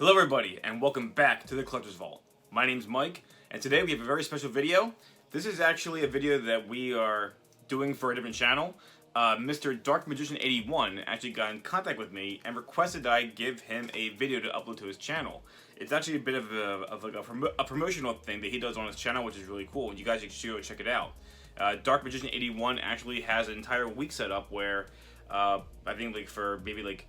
Hello everybody, and welcome back to the Collector's Vault. My name's Mike, and today we have a very special video. This is actually a video that we are doing for a different channel. Mr. DarkMagician81 actually got in contact with me and requested that I give him a video to upload to his channel. It's actually a bit of a promotional thing that he does on his channel, which is really cool, and you guys should go check it out. DarkMagician81 actually has an entire week set up where I think like for maybe like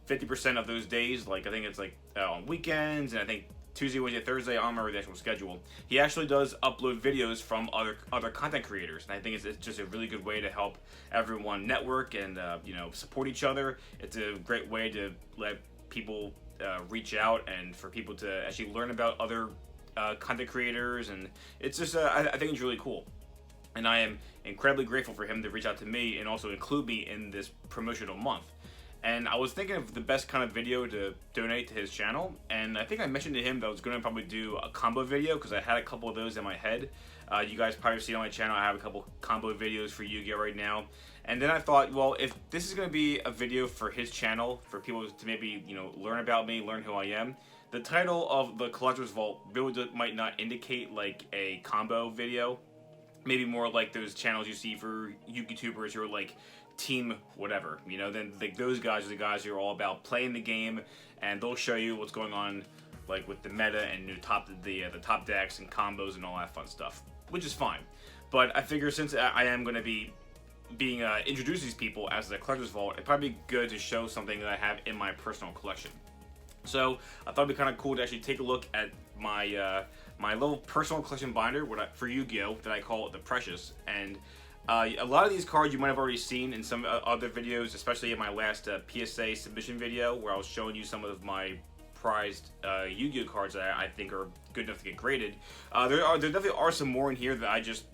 50% of those days, like I think it's like on weekends, and I think Tuesday, Wednesday, Thursday, I don't remember the actual schedule. He actually does upload videos from other content creators, and I think it's just a really good way to help everyone network and you know, support each other. It's a great way to let people reach out and for people to actually learn about other content creators, and it's just I think it's really cool. And I am incredibly grateful for him to reach out to me and also include me in this promotional month. And I was thinking of the best kind of video to donate to his channel, and I think I mentioned to him that I was going to probably do a combo video because I had a couple of those in my head. You guys probably see on my channel I have a couple combo videos for Yu-Gi-Oh right now. And then I thought, well, if this is going to be a video for his channel, for people to maybe, you know, learn about me, learn who I am, the title of the Collector's Vault really might not indicate like a combo video. Maybe more like those channels you see for YouTubers who are like team whatever, you know. Then like those guys are the guys who are all about playing the game, and they'll show you what's going on like with the meta and the top decks and combos and all that fun stuff, which is fine. But I figure since I am going to be being introduced to these people as the Collector's Vault, it'd probably be good to show something that I have in my personal collection. So I thought it'd be kind of cool to actually take a look at my my little personal collection binder for Yu-Gi-Oh that I call the Precious. And a lot of these cards you might have already seen in some other videos, especially in my last PSA submission video where I was showing you some of my prized Yu-Gi-Oh cards that I think are good enough to get graded. There definitely are some more in here that I just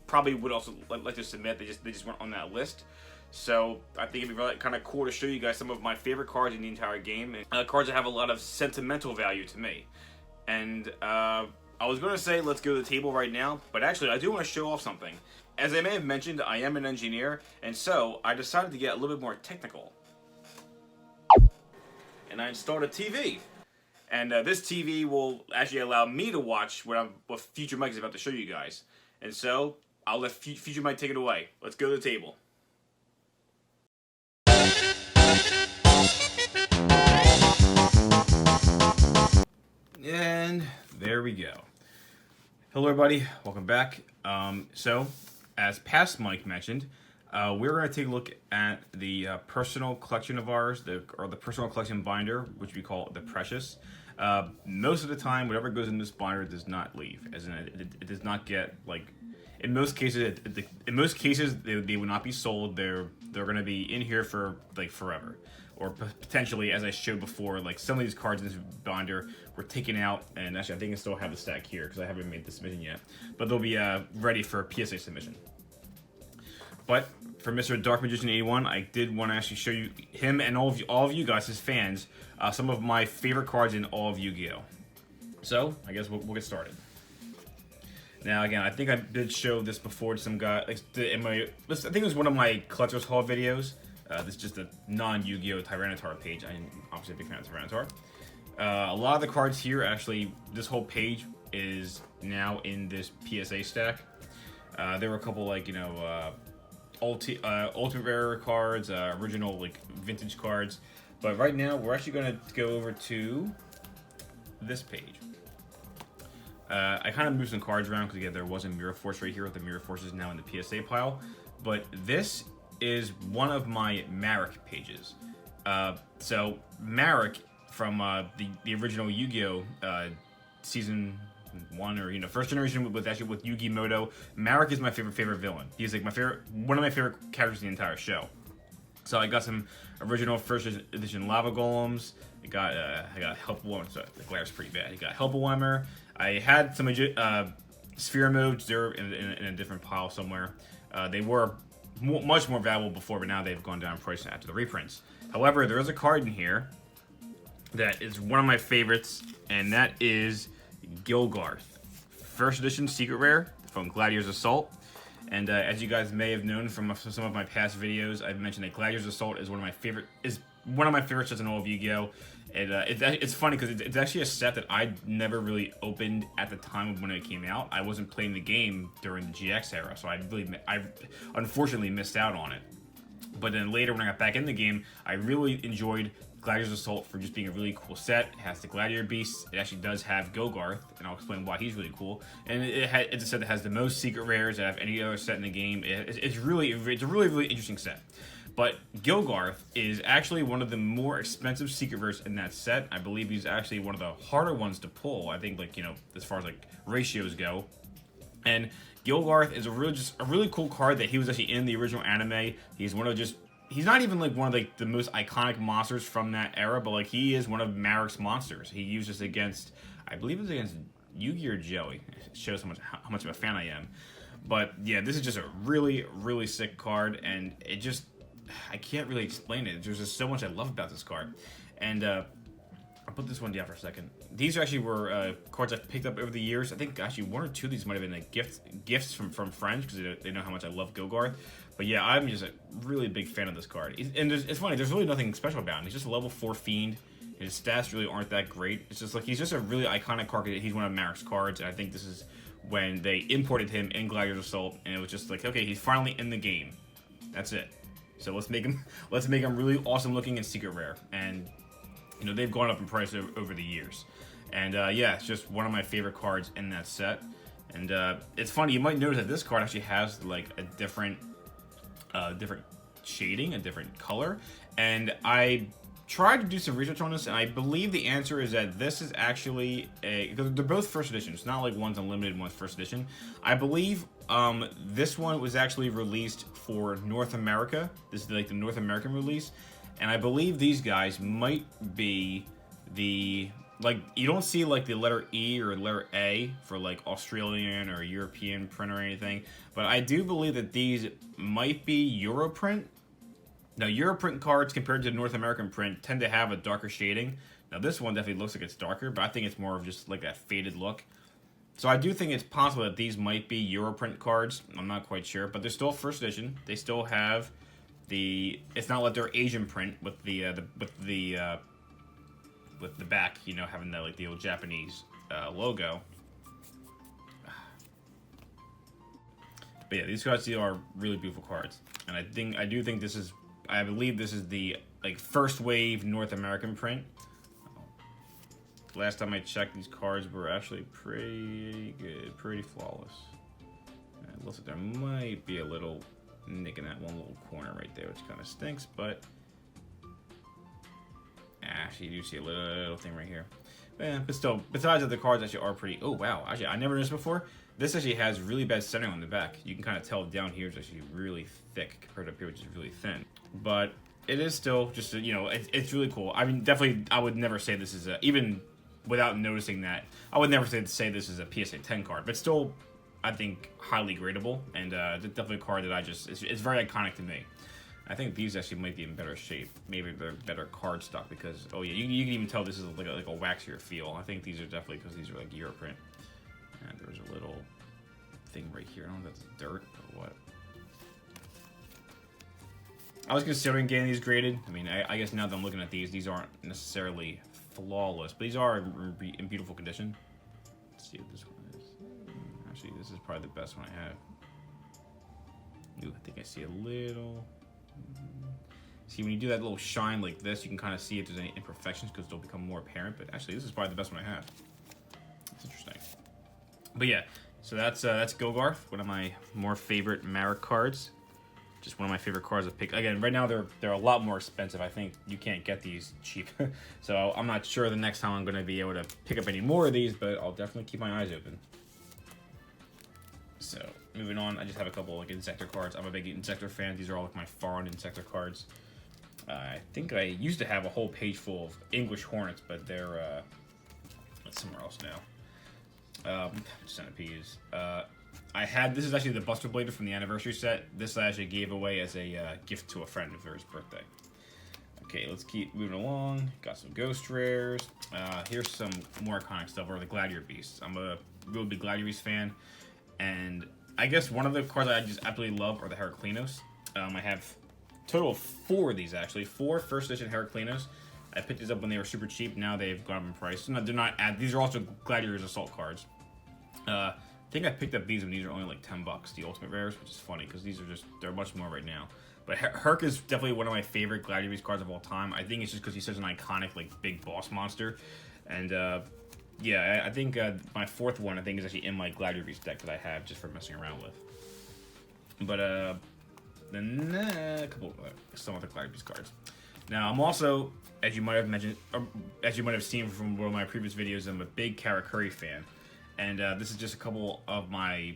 probably would also like to submit. They just weren't on that list. So I think it'd be really kind of cool to show you guys some of my favorite cards in the entire game, and cards that have a lot of sentimental value to me. And I was going to say let's go to the table right now, but actually I do want to show off something. As I may have mentioned, I am an engineer, and so I decided to get a little bit more technical. And I installed a TV. And this TV will actually allow me to watch what Future Mike is about to show you guys. And so I'll let Future Mike take it away. Let's go to the table. And there we go. Hello everybody, welcome back. So, as past Mike mentioned, we're going to take a look at the personal collection of ours, the personal collection binder, which we call the Precious. Most of the time, whatever goes in this binder does not leave, as in it does not get, like, in most cases, they will not be sold. They're going to be in here for like forever. Or potentially, as I showed before, like some of these cards in this binder were taken out, and actually I think I still have the stack here because I haven't made the submission yet, but they'll be ready for a PSA submission. But for Mr. DarkMagician81, I did want to actually show you him and all of you guys, his fans, some of my favorite cards in all of Yu-Gi-Oh. So I guess we'll get started. Now again, I think I did show this before to some guy. Like I think it was one of my Collector's Haul videos. This is just a non-Yu-Gi-Oh! Tyranitar page. I'm obviously a big fan of Tyranitar. A lot of the cards here, actually, this whole page is now in this PSA stack. There were a couple, like, you know, Ultimate Rare cards, original, like, vintage cards. But right now, we're actually going to go over to this page. I kind of moved some cards around because, again, there was a Mirror Force right here. The Mirror Force is now in the PSA pile. But this is one of my Marek pages. So Marek from the original Yu-Gi-Oh season 1, or, you know, first generation with Yugi Moto. Marek is my favorite villain. He's like one of my favorite characters in the entire show. So I got some original first edition lava golems. I got Helpful. So the glare's pretty bad. I got Helpful. I had some Sphere modes. They're in a different pile somewhere. They were much more valuable before, but now they've gone down in price after the reprints. However, there is a card in here that is one of my favorites, and that is Gilgarth. First edition secret rare from Gladiator's Assault. And as you guys may have known from some of my past videos, I've mentioned that Gladiator's Assault is one of my favorite sets in all of Yu-Gi-Oh! It's funny because it's actually a set that I never really opened at the time of when it came out. I wasn't playing the game during the GX era, so I unfortunately missed out on it. But then later when I got back in the game, I really enjoyed Gladiator's Assault for just being a really cool set. It has the Gladiator Beast. It actually does have Gilgarth, and I'll explain why he's really cool. And it's a set that has the most secret rares out of any other set in the game. It's a really interesting set. But Gilgarth is actually one of the more expensive secret rares in that set. I believe he's actually one of the harder ones to pull. I think, like, you know, as far as like ratios go. And Gilgarth is a really cool card that he was actually in the original anime. He's not even like one of like the most iconic monsters from that era, but like he is one of Marek's monsters. He uses against, I believe it was against Yugioh or Joey. It shows how much of a fan I am. But yeah, this is just a really sick card, and I can't really explain it. There's just so much I love about this card. And I'll put this one down for a second. These actually were cards I've picked up over the years. I think actually one or two of these might have been like gifts from friends, because they know how much I love Gilgarth. But yeah, I'm just a really big fan of this card. And it's funny, there's really nothing special about him. He's just a level 4 fiend. His stats really aren't that great. It's just like he's just a really iconic card. He's one of Marek's cards, and I think this is when they imported him in Gladiator's Assault, and it was just like, okay, he's finally in the game. That's it. So let's make him really awesome looking and secret rare. And you know, they've gone up in price over the years. And yeah, it's just one of my favorite cards in that set. And it's funny, you might notice that this card actually has like a different shading, a different color. And I tried to do some research on this, and I believe the answer is that this is actually because they're both first edition. It's not like one's unlimited, one's first edition. I believe this one was actually released for North America. This is like the North American release. And I believe these guys might be like, you don't see like the letter E or letter A for like Australian or European print or anything. But I do believe that these might be Europrint. Now, Europrint cards compared to North American print tend to have a darker shading. Now, this one definitely looks like it's darker, but I think it's more of just like that faded look. So I do think it's possible that these might be Europrint cards. I'm not quite sure, but they're still first edition. They still have it's not like their Asian print with the back, you know, having that like the old Japanese logo. But yeah, these cards are really beautiful cards, and I believe this is the like first wave North American print. Last time I checked, these cards were actually pretty good, pretty flawless. And it looks like there might be a little nick in that one little corner right there, which kind of stinks, but actually you do see a little thing right here. But still, besides that, the cards actually are pretty. Oh wow, actually I never noticed before. This actually has really bad centering on the back. You can kind of tell down here is actually really thick compared to up here, which is really thin. But it is still just, you know, it's really cool. I mean, definitely, I would never say this is even without noticing that, I would never say this is a PSA 10 card, but still, I think highly gradable, and definitely a card that it's very iconic to me. I think these actually might be in better shape. Maybe they're better card stock because, oh yeah, you can even tell this is like a waxier feel. I think these are definitely because these are like Europrint. And there's a little thing right here. I don't know if that's dirt or what. I was considering getting these graded. I mean, I guess now that I'm looking at these aren't necessarily flawless, but these are in beautiful condition. Let's see what this one is. Actually, this is probably the best one I have. Ooh, I think I see a little. See, when you do that little shine like this, you can kind of see if there's any imperfections because they'll become more apparent. But actually, this is probably the best one I have. It's interesting. But yeah, so that's Gilgarth, one of my more favorite Marek cards. Just one of my favorite cards to pick. Again, right now they're a lot more expensive. I think you can't get these cheap. So I'm not sure the next time I'm going to be able to pick up any more of these, but I'll definitely keep my eyes open. So moving on, I just have a couple like Insector cards. I'm a big Insector fan. These are all like my foreign Insector cards. I think I used to have a whole page full of English Hornets, but they're somewhere else now. Centipedes. This is actually the Buster Blader from the anniversary set. This I actually gave away as a gift to a friend for his birthday. Okay, let's keep moving along. Got some Ghost Rares. Here's some more iconic stuff, or the Gladiator Beasts. I'm a real big Gladiator Beast fan, and I guess one of the cards I just absolutely love are the Heraclinos. I have a total of 4 of these actually. 4 first edition Heraclinos. I picked these up when they were super cheap. Now they've gone up in price. So they're not these are also Gladiators Assault cards. I think I picked up these when these are only like $10, the Ultimate Rares, which is funny because they're much more right now. But Herc is definitely one of my favorite Gladiators cards of all time. I think it's just because he's such an iconic, like, big boss monster. And, yeah, I think my fourth one, I think, is actually in my Gladiators deck that I have just for messing around with. But, then a couple some other Gladiators cards. Now, I'm also, as you might have mentioned, or as you might have seen from one of my previous videos, I'm a big Karakuri fan. And this is just a couple of my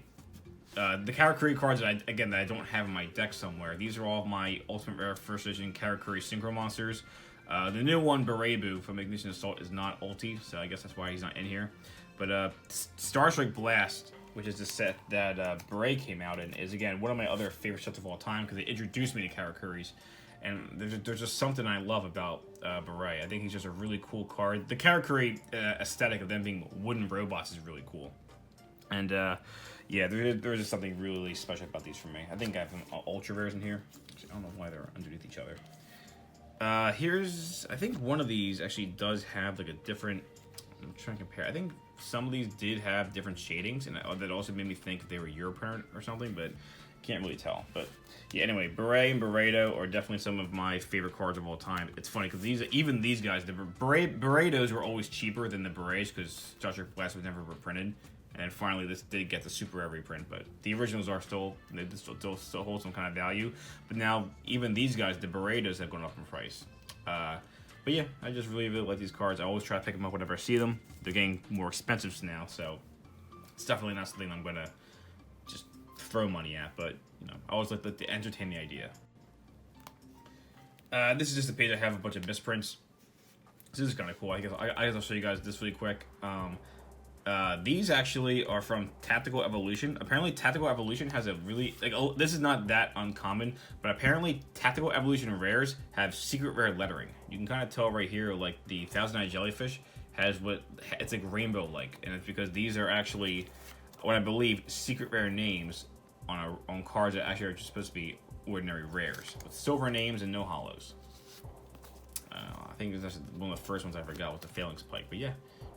the Karakuri cards that I don't have in my deck somewhere. These are all of my Ultimate Rare First Edition Karakuri Synchro Monsters. The new one, Berebu from Ignition Assault, is not ulti, so I guess that's why he's not in here. But Starstrike Blast, which is the set that Beret came out in, is again one of my other favorite sets of all time because they introduced me to Karakuris. And there's just something I love about Beret. I think he's just a really cool card. The Karakuri aesthetic of them being wooden robots is really cool. And yeah, there's just something really special about these for me. I think I have some Ultra Rares in here. Actually, I don't know why they're underneath each other. I think one of these actually does have like a different, I'm trying to compare. I think some of these did have different shadings, and that also made me think they were Europrint or something, but can't really tell. But yeah, anyway, Beret and Beredo are definitely some of my favorite cards of all time. It's funny because even these guys, the Beredos were always cheaper than the Berets because Starstrike Blast was never reprinted. And then finally, this did get the super rare reprint, but the originals are still hold some kind of value. But now, even these guys, the Beredos, have gone up in price. But yeah, I just really like these cards. I always try to pick them up whenever I see them. They're getting more expensive now, so it's definitely not something I'm gonna just throw money at. But you know, I always like to entertain the idea. This is just a page I have a bunch of misprints. This is kind of cool. I guess I'll show you guys this really quick. These actually are from Tactical Evolution. Apparently, Tactical Evolution has a really this is not that uncommon, but apparently, Tactical Evolution rares have secret rare lettering. You can kind of tell right here, like the Thousand Eye Jellyfish has it's like rainbow-like, and it's because these are actually what I believe secret rare names on cards that actually are just supposed to be ordinary rares with silver names and no hollows. I think that's one of the first ones I forgot was the Phalanx Pike, but yeah.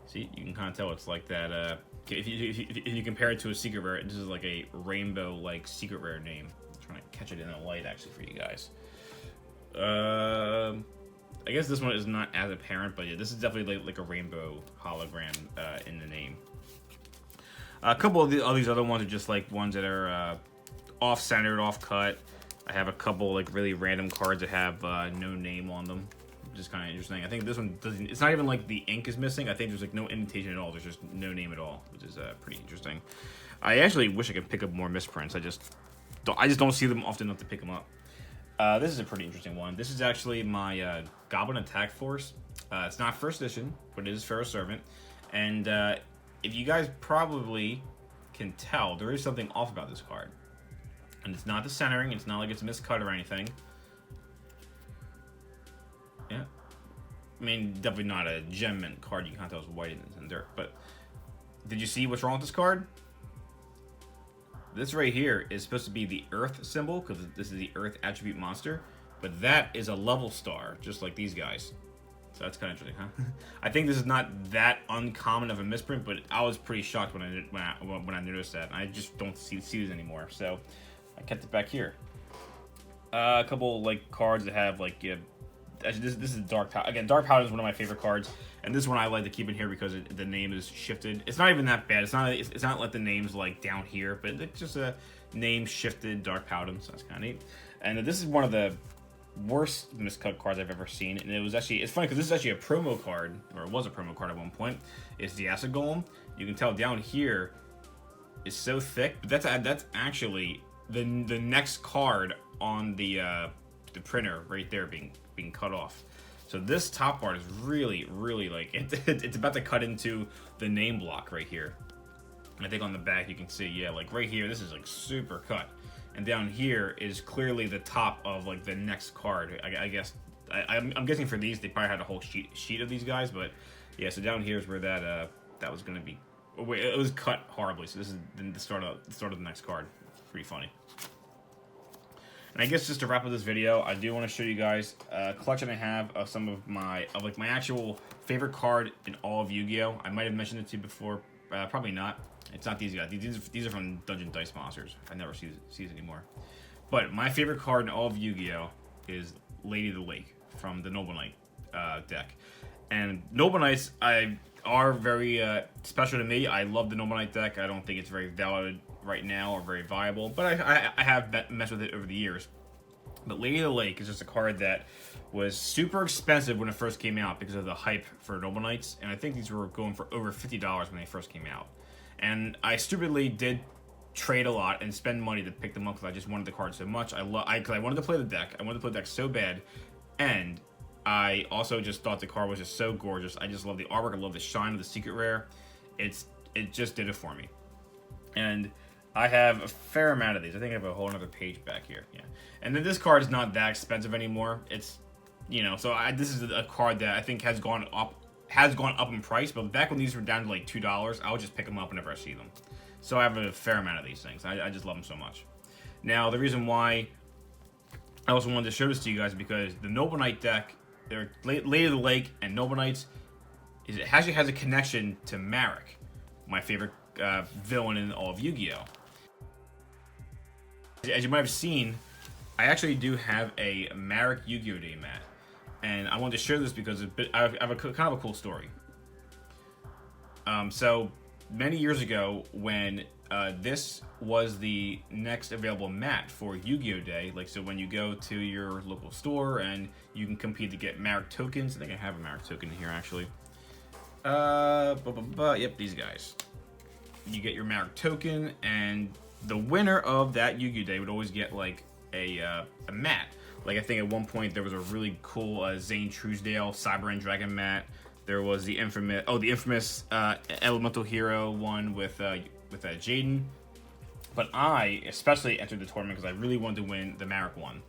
See, you can kind of tell it's like that. If you compare it to a secret rare, this is like a rainbow-like secret rare name. I'm trying to catch it in the light, actually, for you guys. I guess this one is not as apparent, but yeah, this is definitely like a rainbow hologram in the name. A couple of these other ones are just like ones that are off-centered, off-cut. I have a couple like really random cards that have no name on them. Just kind of interesting. I think this one doesn't. It's not even like the ink is missing. I think there's like no indentation at all. There's just no name at all, which is pretty interesting. I actually wish I could pick up more misprints. I just don't see them often enough to pick them up. This is a pretty interesting one. This is actually my Goblin Attack Force. It's not first edition, but it is Pharaoh Servant. And if you guys probably can tell, there is something off about this card. And it's not the centering. It's not like it's miscut or anything. Yeah, I mean, definitely not a gem mint card. You can't tell it's white and dirt. But did you see what's wrong with this card? This right here is supposed to be the Earth symbol because this is the Earth attribute monster. But that is a level star, just like these guys. So that's kind of interesting, huh? I think this is not that uncommon of a misprint, but I was pretty shocked when I noticed that. And I just don't see these anymore, so I kept it back here. A couple like cards that have like actually, this is Dark Paladin. Again, Dark Paladin is one of my favorite cards, and this one I like to keep in here because the name is shifted. It's not even that bad. It's not like the name's like down here, but it's just a name shifted Dark Paladin, so that's kind of neat. And this is one of the worst miscut cards I've ever seen, and it's funny because this is actually a promo card, or it was a promo card at one point. It's the Acid Golem. You can tell down here is so thick, but that's actually the next card on the printer right there being cut off. So this top part is really like it's about to cut into the name block right here. I think on the back you can see, yeah, like right here this is like super cut, and down here is clearly the top of like the next card. I guess I'm guessing for these they probably had a whole sheet of these guys, but yeah. So down here is where that was going to be. Oh, wait, it was cut horribly. So this is the start of the next card. Pretty funny. And I guess just to wrap up this video, I do want to show you guys a collection I have of some of my actual favorite card in all of Yu-Gi-Oh. I might have mentioned it to you before, probably not. It's not these guys. These are from Dungeon Dice Monsters. I never see these anymore. But my favorite card in all of Yu-Gi-Oh is Lady of the Lake from the Noble Knight deck. And Noble Knights are very special to me. I love the Noble Knight deck. I don't think it's very valid right now or very viable, but I have messed with it over the years. But Lady of the Lake is just a card that was super expensive when it first came out because of the hype for Noble Knights, and I think these were going for over $50 when they first came out. And I stupidly did trade a lot and spend money to pick them up because I just wanted the card so much. I wanted to play the deck. I wanted to play the deck so bad, and I also just thought the card was just so gorgeous. I just love the artwork. I love the shine of the secret rare. It just did it for me. And I have a fair amount of these. I think I have a whole other page back here. Yeah. And then this card is not that expensive anymore. It's, you know, so this is a card that I think has gone up in price. But back when these were down to like $2, I would just pick them up whenever I see them. So I have a fair amount of these things. I just love them so much. Now, the reason why I also wanted to show this to you guys is because the Noble Knight deck, Lady of the Lake and Noble Knights, it actually has a connection to Marek, my favorite villain in all of Yu-Gi-Oh! As you might have seen, I actually do have a Marek Yu-Gi-Oh! Day mat, and I wanted to share this because I have a kind of a cool story. So many years ago, when this was the next available mat for Yu-Gi-Oh! Day, like so when you go to your local store and you can compete to get Marek tokens. I think I have a Marek token here actually. Yep, these guys. You get your Marek token, and the winner of that Yu-Gi-Oh! Day would always get like a mat. Like I think at one point there was a really cool Zane Truesdale Cyber and Dragon mat. There was the infamous Elemental Hero one with Jaden. But I especially entered the tournament because I really wanted to win the Marek one.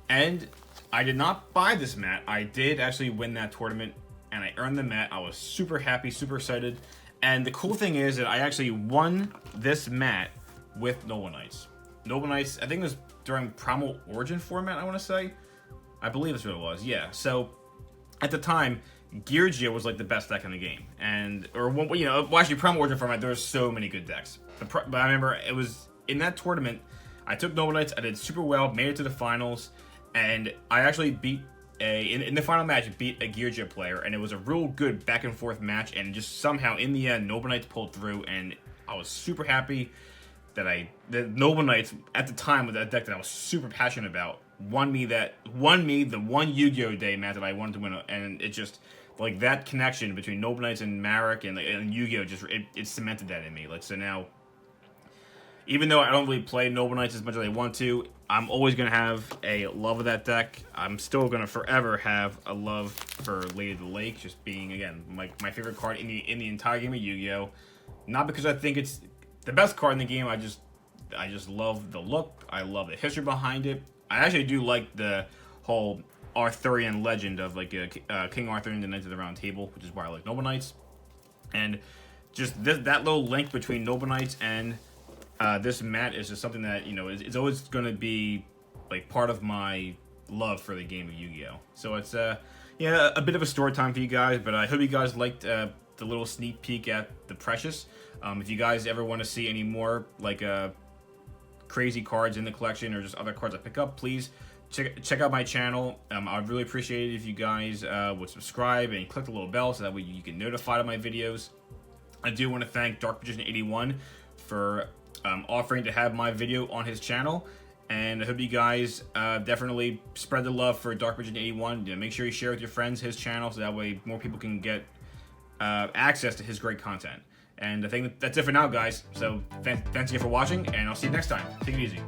And I did not buy this mat. I did actually win that tournament, and I earned the mat. I was super happy, super excited. And the cool thing is that I actually won this mat with Noble Knights. Noble Knights, I think it was during Primal Origin format, I want to say. I believe that's what it was, yeah. So, at the time, Yugioh was like the best deck in the game. Actually, Primal Origin format, there were so many good decks. But I remember it was in that tournament, I took Noble Knights, I did super well, made it to the finals, and I actually beat in the final match, beat a Yugioh player, and it was a real good back and forth match, and just somehow in the end, Noble Knights pulled through, and I was super happy that the Noble Knights at the time with that deck that I was super passionate about won me the one Yu-Gi-Oh! Day match that I wanted to win, and it just like that connection between Noble Knights and Marek and Yu-Gi-Oh! Just it cemented that in me. Like so now, even though I don't really play Noble Knights as much as I want to, I'm always going to have a love of that deck. I'm still going to forever have a love for Lady of the Lake, just being, again, my favorite card in the entire game of Yu-Gi-Oh! Not because I think it's the best card in the game, I just love the look, I love the history behind it. I actually do like the whole Arthurian legend of like King Arthur and the Knights of the Round Table, which is why I like Noble Knights. And just that little link between Noble Knights and this mat is just something that, you know, it's always going to be like part of my love for the game of Yu-Gi-Oh! So it's a bit of a story time for you guys, but I hope you guys liked the little sneak peek at the Precious. If you guys ever want to see any more like crazy cards in the collection or just other cards I pick up, please check out my channel. I'd really appreciate it if you guys would subscribe and click the little bell so that way you get notified of my videos. I do want to thank DarkMagician81 for offering to have my video on his channel, and I hope you guys definitely spread the love for DarkMagician81. You know, make sure you share with your friends his channel so that way more people can get access to his great content. And I think that's it for now, guys. So thanks again for watching, and I'll see you next time. Take it easy.